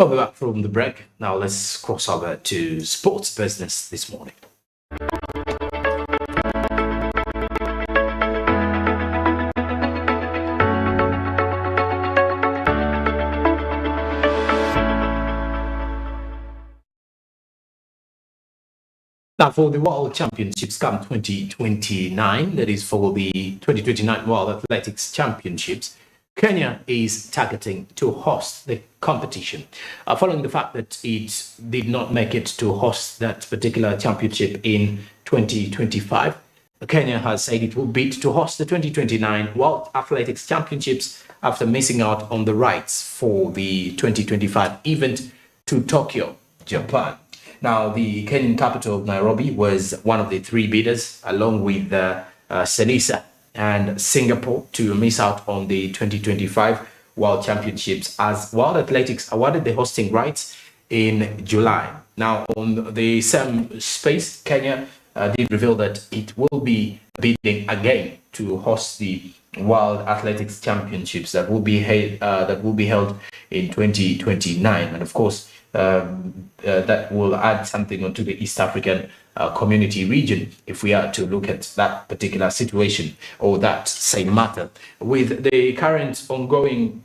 Welcome back from the break. Now let's cross over to sports business this morning. Now, for the World Championships come 2029, that is for the 2029 World Athletics Championships, Kenya is targeting to host the competition. Following the fact that it did not make it to host that particular championship in 2025, Kenya has said it will bid to host the 2029 World Athletics Championships after missing out on the rights for the 2025 event to Tokyo, Japan. Now, the Kenyan capital of Nairobi was one of the three bidders, along with Senisa and Singapore, to miss out on the 2025 World Championships, as World Athletics awarded the hosting rights in July. Now, on the same space, Kenya did reveal that it will be bidding again to host the World Athletics Championships that will be held in 2029, and of course, that will add something onto the East African community region if we are to look at that particular situation or that same matter. With the current ongoing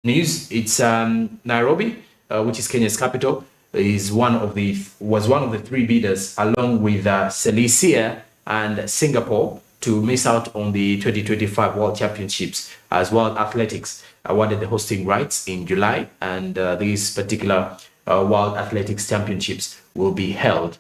news, it's Nairobi, which is Kenya's capital, was one of the three bidders, along with Cilicia and Singapore, to miss out on the 2025 World Championships, as World Athletics awarded the hosting rights in July, and these particular World Athletics Championships will be held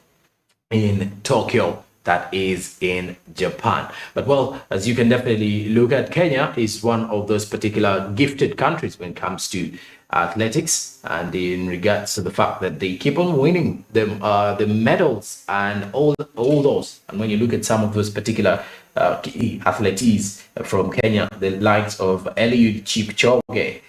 in Tokyo, that is in Japan. But well, as you can definitely look at, Kenya is one of those particular gifted countries when it comes to athletics, and in regards to the fact that they keep on winning the medals and all those. And when you look at some of those particular key athletes from Kenya, the likes of Eliud Kipchoge,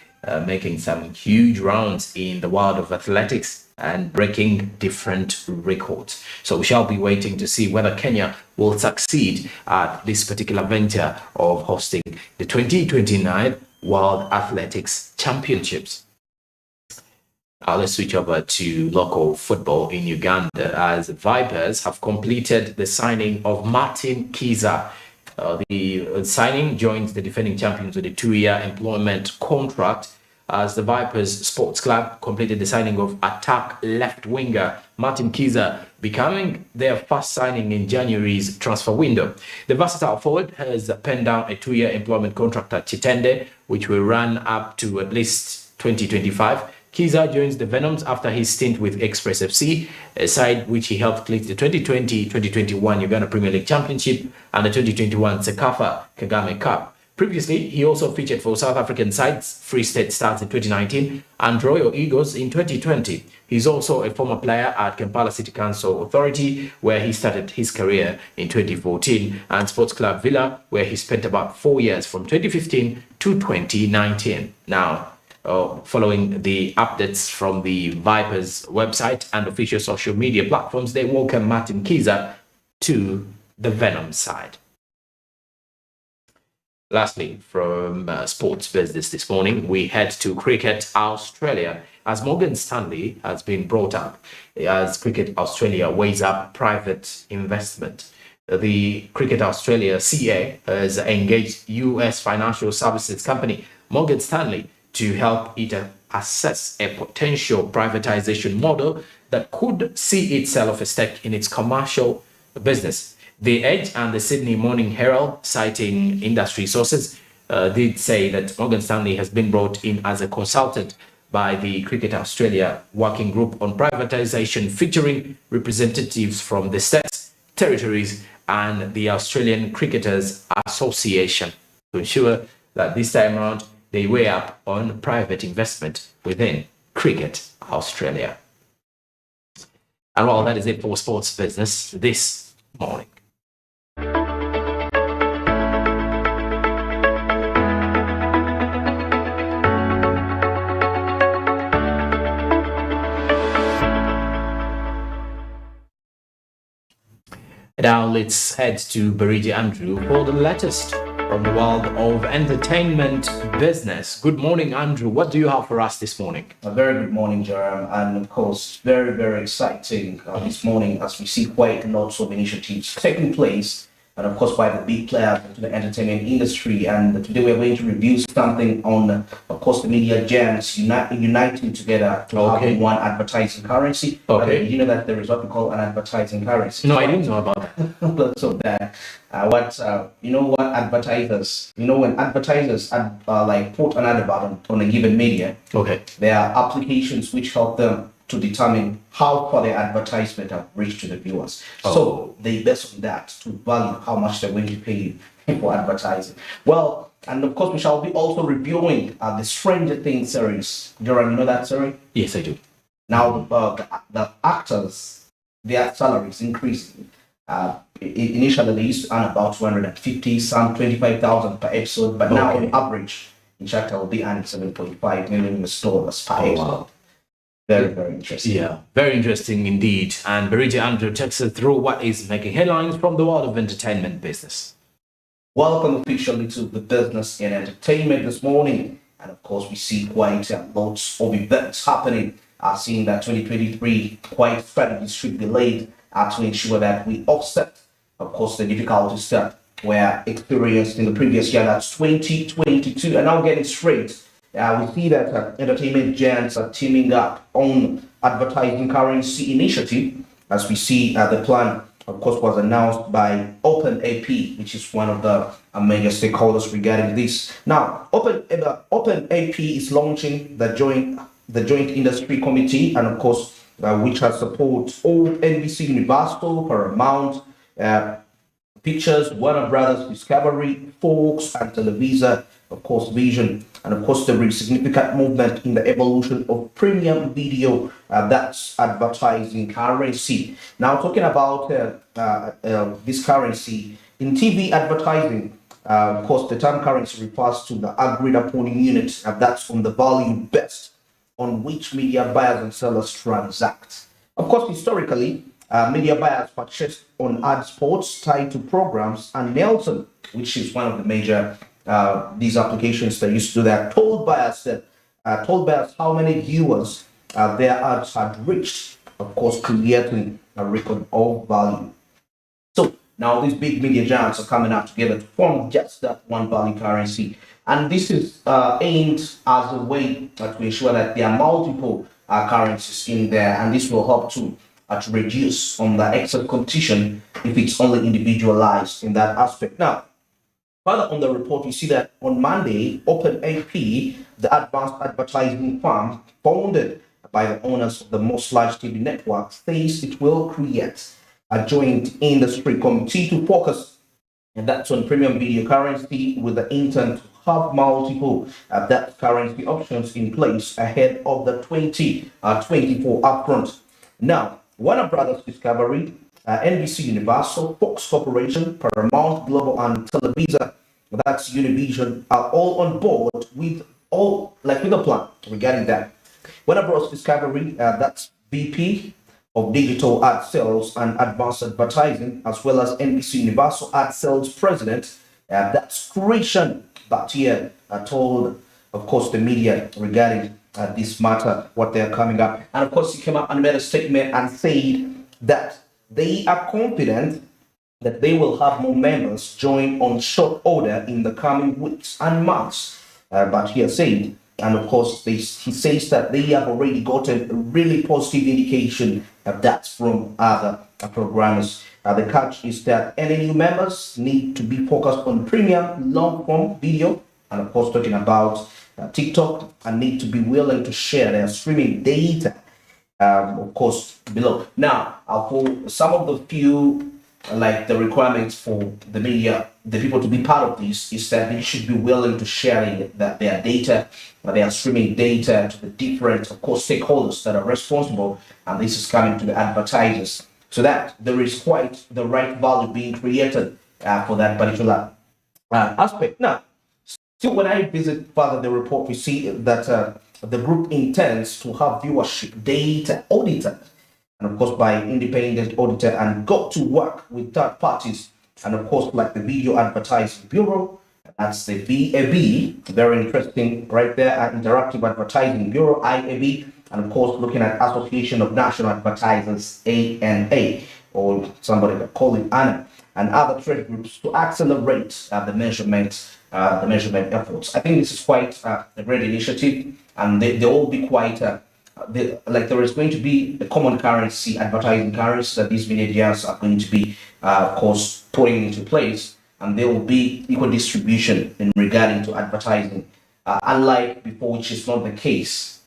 making some huge rounds in the world of athletics and breaking different records. So we shall be waiting to see whether Kenya will succeed at this particular venture of hosting the 2029 World Athletics Championships. Now let's switch over to local football in Uganda, as Vipers have completed the signing of Martin Kiza. The signing joins the defending champions with a 2-year employment contract, as the Vipers Sports Club completed the signing of attack left winger Martin Kiza, becoming their first signing in January's transfer window. The versatile forward has penned down a 2-year employment contract at Chitende, which will run up to at least 2025. Kiza joins the Venoms after his stint with Express FC, a side which he helped clinch the 2020-2021 Uganda Premier League Championship and the 2021 Sekafa Kagame Cup. Previously, he also featured for South African sides Free State Stars in 2019 and Royal Eagles in 2020. He's also a former player at Kampala City Council Authority, where he started his career in 2014, and Sports Club Villa, where he spent about 4 years from 2015 to 2019. Now, following the updates from the Vipers website and official social media platforms, they welcome Martin Kiza to the Venom side. Lastly, from sports business this morning, we head to Cricket Australia, as Morgan Stanley has been brought up as Cricket Australia weighs up private investment. The Cricket Australia CA has engaged US financial services company Morgan Stanley to help it assess a potential privatization model that could see it sell off a stake in its commercial business. The Edge and the Sydney Morning Herald, citing industry sources, did say that Morgan Stanley has been brought in as a consultant by the Cricket Australia Working Group on Privatization, featuring representatives from the states, territories, and the Australian Cricketers Association, to ensure that this time around they weigh up on private investment within Cricket Australia. And well, that is it for sports business this morning. Now let's head to Baridi Andrew for the latest from the world of entertainment business. Good morning, Andrew. What do you have for us this morning? A very good morning, Jerome, and of course, very, very exciting this morning as we see quite lots of initiatives taking place, and of course, by the big players into the entertainment industry. And today we're going to review something on, of course, the media giants uniting together to have one advertising currency. Okay. You know that there is what we call an advertising currency. No, I didn't know about that. Lots of that. What advertisers, when advertisers like put an advert on a given media, Okay. there are applications which help them to determine how far their advertisement have reached to the viewers. So they base on that to value how much they're going to pay you for advertising. Well, and of course we shall be also reviewing the Stranger Things series. Jerome, you know that series? Yes, I do. Now the actors, their salaries increasing. Initially they used to earn about 250, some 25,000 per episode, but now on average, in fact, I will be earning 7.5 million US dollars per episode. Wow. Very, very interesting. Yeah, very interesting indeed. And Bariti Andrew takes us through what is making headlines from the world of entertainment business. Welcome officially to the business and entertainment this morning. And of course, we see quite lots of events happening. Seeing that 2023 quite strategies should be laid to ensure that we offset, of course, the difficulties that were experienced in the previous year, that's 2022. And now getting straight, we see that entertainment giants are teaming up on advertising currency initiative, as we see the plan, of course, was announced by OpenAP, which is one of the major stakeholders regarding this. Now, OpenAP is launching the joint industry committee, and of course, which has support all NBC Universal, Paramount Pictures, Warner Brothers Discovery, Fox, and Televisa, of course, Vision. And of course, there is significant movement in the evolution of premium video, that's advertising currency. Now, talking about this currency, in TV advertising, of course, the term currency refers to the agreed upon unit, that's on the value based on which media buyers and sellers transact. Of course, historically, media buyers purchased on ad spots tied to programs, and Nielsen, which is one of the major these applications that used to do that, told buyers how many viewers their ads had reached, of course, creating a record of value. So now these big media giants are coming up together to form just that one value currency. And this is aimed as a way to ensure that there are multiple currencies in there, and this will help to reduce on the excess competition if it's only individualized in that aspect. Now, further on the report, you see that on Monday, OpenAP, the advanced advertising firm founded by the owners of the most large TV networks, says it will create a joint industry committee to focus, and that's on premium video currency, with the intent to have multiple that currency options in place ahead of the 2024 upfront. Now, Warner Brothers Discovery, NBC Universal, Fox Corporation, Paramount Global, and Televisa, that's Univision, are all on board with a plan regarding that. Warner Bros. Discovery, that's VP of Digital Ad Sales and Advanced Advertising, as well as NBC Universal Ad Sales President, that's Christian Batier, told, of course, the media regarding this matter, what they're coming up. And of course, he came up and made a statement and said that they are confident that they will have more members join on short order in the coming weeks and months. But he has said, and of course, he says that they have already gotten a really positive indication of that from other programmers. The catch is that any new members need to be focused on premium long-form video, and of course, talking about TikTok, and need to be willing to share their streaming data, of course, below. Now, for some of the few, like the requirements for the media, the people to be part of this, is that they should be willing to share their data, their streaming data, to the different, of course, stakeholders that are responsible, and this is coming to the advertisers, so that there is quite the right value being created for that particular aspect. Now, still, when I visit further the report, we see that the group intends to have viewership data audited, and of course by independent auditor, and got to work with third parties, and of course like the Video Advertising Bureau, That's the VAB, very interesting right there at Interactive Advertising Bureau, IAB, and of course looking at Association of National Advertisers, ANA, or somebody could call it ANA, and other trade groups to accelerate the measurement efforts. I think this is quite a great initiative, and they all be quite like there is going to be a common currency, advertising currency that these media are going to be, of course, putting into place, and there will be equal distribution in regarding to advertising, unlike before, which is not the case,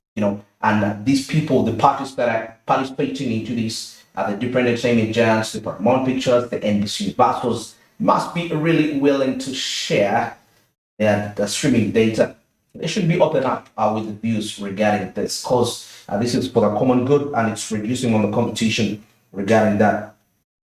And these people, the parties that are participating into this, the different entertainment giants, the Paramount Pictures, the NBC Universals, must be really willing to share the streaming data. They should be open up with the views regarding this, because this is for the common good and it's reducing on the competition regarding that.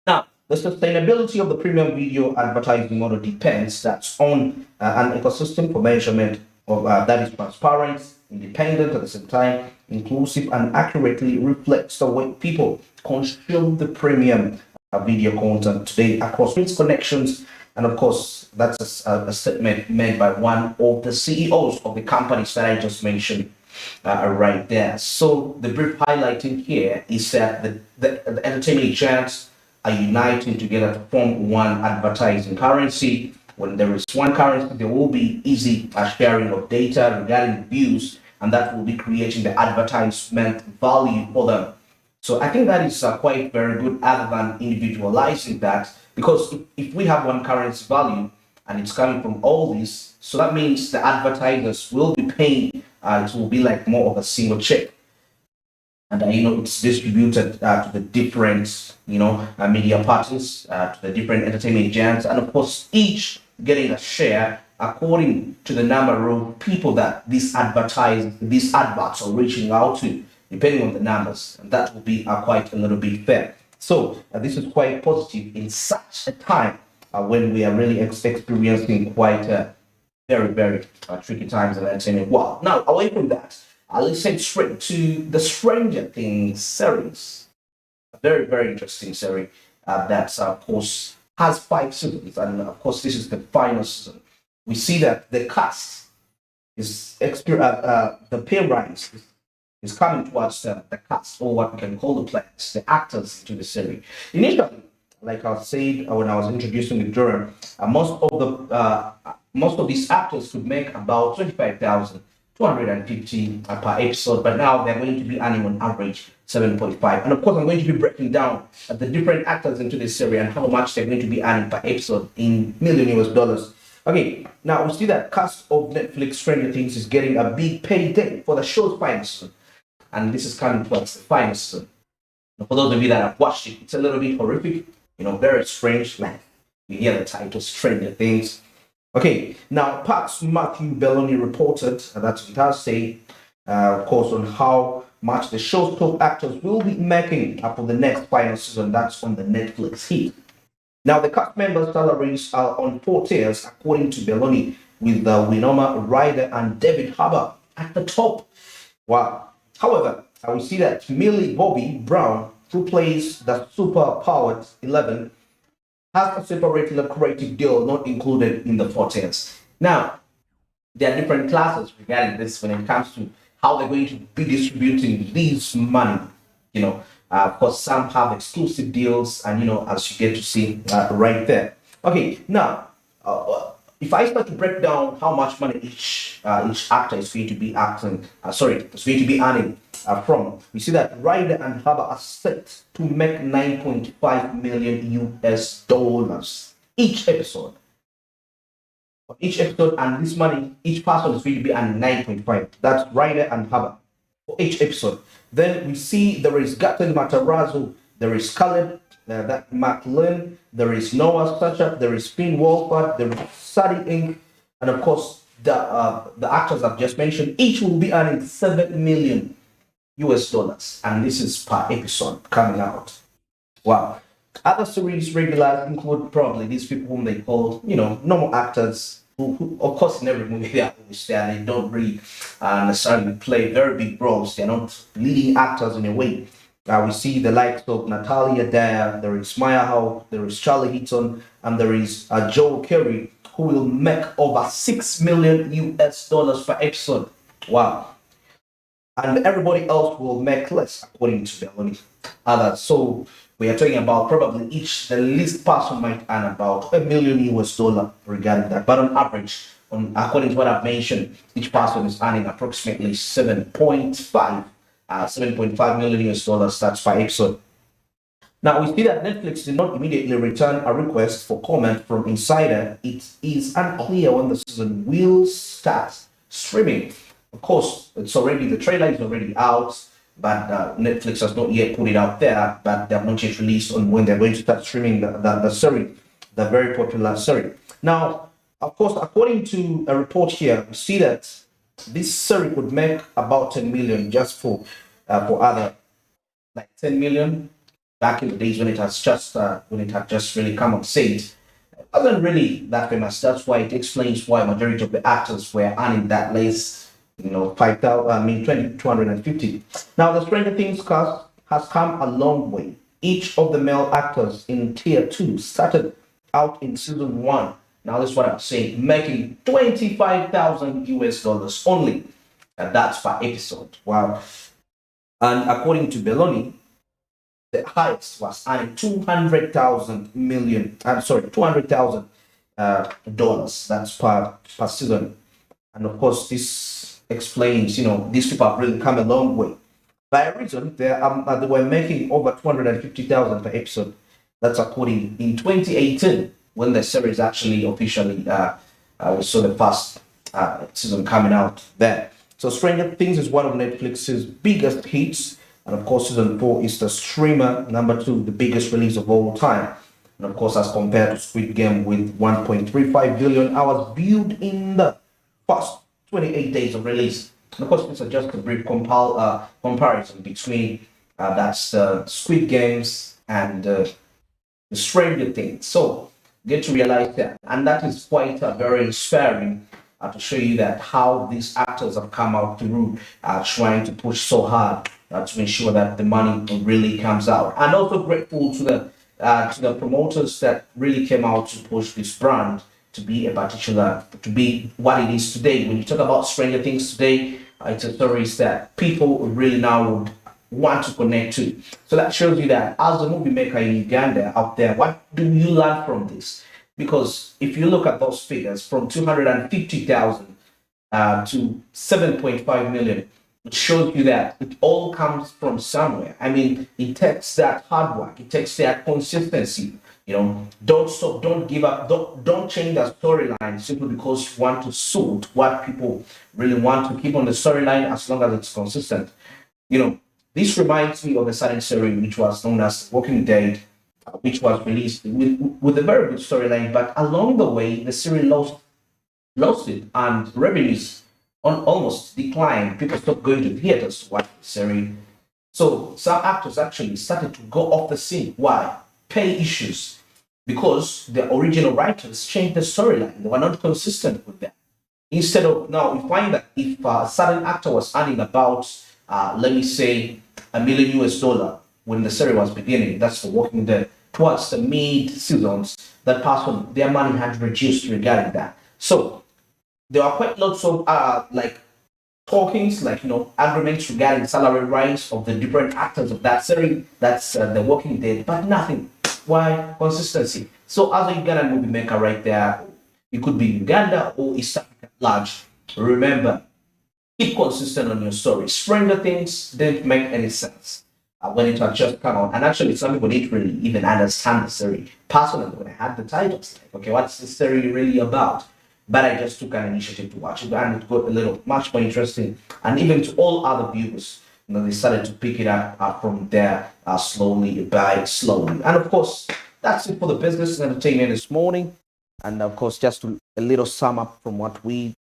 Now, the sustainability of the premium video advertising model depends that's on an ecosystem for measurement of that is transparent, independent, at the same time inclusive, and accurately reflects the way people consume the premium video content today across its connections. And of course, that's a statement made by one of the CEOs of the companies that I just mentioned right there. So the brief highlighting here is that the entertainment giants are uniting together to form one advertising currency. When there is one currency, there will be easy sharing of data regarding views, and that will be creating the advertisement value for them. So I think that is quite very good, other than individualizing that, because if we have one currency value and it's coming from all these, so that means the advertisers will be paying. It will be like more of a single check, and it's distributed to the different media partners, to the different entertainment giants, and of course each getting a share according to the number of people that these adverts are reaching out to, depending on the numbers, and that will be quite a little bit fair. So this is quite positive in such a time when we are really experiencing quite very, very tricky times in entertainment. Wow. Now, away from that, let's head straight to the Stranger Things series. A very, very interesting series that, of course, has 5 seasons, and of course, this is the final season. We see that the cast is the pay rise is coming towards the cast, or what we can call the players, the actors into the series. Initially, like I said when I was introducing the Durham, most of these actors could make about 25,250 per episode, but now they're going to be earning on average 7.5. And of course, I'm going to be breaking down the different actors into this series and how much they're going to be earning per episode in million US dollars. Okay, now we see that cast of Netflix Stranger Things is getting a big payday for the show's final season, and this is coming towards the final season. For those of you that have watched it, it's a little bit horrific, very strange. Like you hear the title Stranger Things. Okay, now Parks Matthew Belloni reported, that's what it does say, of course, on how much the show's top actors will be making for the next final season. That's on the Netflix hit. Now, the cast members' salaries are on 4 tiers, according to Belloni, with Winona Ryder and David Harbour at the top. Wow. However, we see that Millie Bobby Brown, who plays the super-powered 11, has a separate lucrative deal not included in the 4 tiers. Now, there are different classes regarding this when it comes to how they're going to be distributing this money. Of course, some have exclusive deals, and as you get to see right there. Okay, now if I start to break down how much money each actor is going to be earning from, we see that Ryder and Harbour are set to make 9.5 million US dollars each episode. And this money, each person is going to be earning 9.5. That's Ryder and Harbour for each episode. Then we see there is Gaten Matarazzo, there is Caleb McLean, there is Noah Sacha, there is Finn Wolford, there is Sadie Inc., and of course the actors I've just mentioned, each will be earning 7 million US dollars, and this is per episode coming out. Wow. Other series regulars include probably these people whom they call, normal actors, who of course in every movie they are always there. They don't really necessarily play very big roles. They're not leading actors in a way. We see the likes of Natalia Dyer, there is Maya Howe, there is Charlie Heaton, and there is Joel Kerry, who will make over 6 million US dollars per episode. Wow. And everybody else will make less, according to their only others. So we are talking about probably the least person might earn about a million US dollar regarding that. But on average, according to what I've mentioned, each person is earning approximately 7.5 million US dollars. That's per episode. Now, we see that Netflix did not immediately return a request for comment from Insider. It is unclear when the season will start streaming. Of course, the trailer is already out, but Netflix has not yet put it out there, but they have not yet released on when they're going to start streaming the series, the very popular series. Now, of course, according to a report here, we see that this series would make about 10 million just for other, like 10 million back in the days when it had just really come on stage. It wasn't really that famous. That's why it explains why majority of the actors were earning that less, 5,000, 250. Now the Stranger Things cast has come a long way. Each of the male actors in tier 2 started out in season 1. Now this is what I'm saying, making 25,000 US dollars only. And that's per episode. Wow. And according to Belloni, the highest was earning 200,000 dollars. That's per season. And of course, this explains, these people have really come a long way. By a reason, they were making over 250,000 per episode. That's according in 2018 when the series actually officially we saw the first season coming out there. So Stranger Things is one of Netflix's biggest hits. And of course, season 4 is the streamer number 2, the biggest release of all time. And of course, as compared to Squid Game with 1.35 billion hours viewed in the first 28 days of release. And of course, this is just a brief comparison between that's Squid Games and the Stranger Things. So get to realize that. And that is quite very inspiring to show you that how these actors have come out through trying to push so hard to ensure that the money really comes out. And also grateful to the promoters that really came out to push this brand to be to be what it is today. When you talk about Stranger Things today, it's a story that people really now would want to connect to. So that shows you that as a movie maker in Uganda out there, what do you learn from this? Because if you look at those figures from 250,000 to 7.5 million, it shows you that it all comes from somewhere. I mean, it takes that hard work, it takes that consistency. Don't stop, don't give up, don't change the storyline simply because you want to suit what people really want to keep on the storyline as long as it's consistent. This reminds me of a certain series which was known as Walking Dead, which was released with a very good storyline, but along the way, the series lost it and revenues almost declined. People stopped going to theaters to watch the series. So some actors actually started to go off the scene. Why? Pay issues. Because the original writers changed the storyline. They were not consistent with that. Instead of now, we find that if a certain actor was earning about, let me say, $1 million US when the series was beginning, that's The Walking Dead, towards the mid seasons, that person, their money had reduced regarding that. So there are quite lots of talkings, agreements regarding salary rise of the different actors of that series. That's The Walking Dead, but nothing. Why? Consistency. So as a Ugandan movie maker right there, you could be Uganda or East Africa at large. Remember, keep consistent on your story. Stranger Things didn't make any sense when it had just come out. And actually, some people didn't really even understand the series. Personally, when I had the titles, okay, what's the series really about? But I just took an initiative to watch it, and it got a little much more interesting. And even to all other viewers, they started to pick it up from there slowly by slowly. And of course, that's it for the business and entertainment this morning. And of course, just a little sum up from what we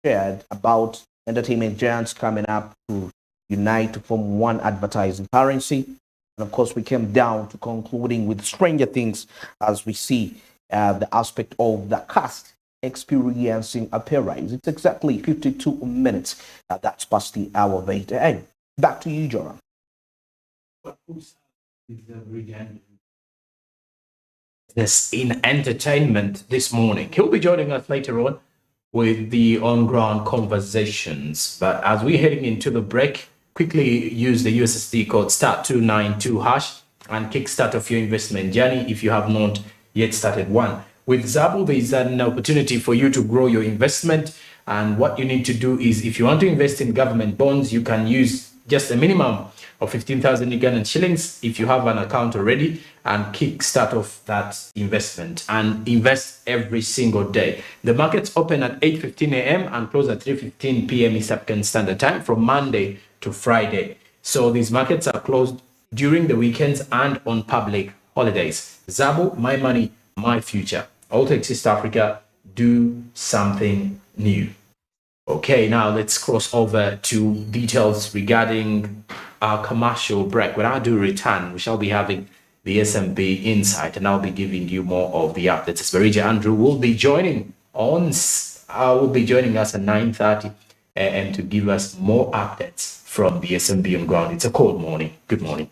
shared about entertainment giants coming up to unite to form one advertising currency. And of course, we came down to concluding with Stranger Things as we see the aspect of the cast experiencing a pay rise. It's exactly 52 minutes. That's past the hour of 8 a.m. Back to you, Joran. business in entertainment this morning. He'll be joining us later on with the on-ground conversations. But as we're heading into the break, quickly use the USSD code *292# and kickstart off your investment journey if you have not yet started one. With Zabu, there is an opportunity for you to grow your investment. And what you need to do is, if you want to invest in government bonds, you can use just a minimum of 15,000 Ugandan shillings if you have an account already, and kickstart off that investment and invest every single day. The markets open at 8:15 a.m. and close at 3:15 p.m. East African Standard Time from Monday to Friday. So these markets are closed during the weekends and on public holidays. Zabu, my money, my future. Altex East Africa, do something new. Okay, now let's cross over to details regarding our commercial break. When I do return, we shall be having the SMB Insight, and I'll be giving you more of the updates. Sperija Andrew will be joining us at 9:30 a.m. to give us more updates from the SMB on ground. It's a cold morning. Good morning.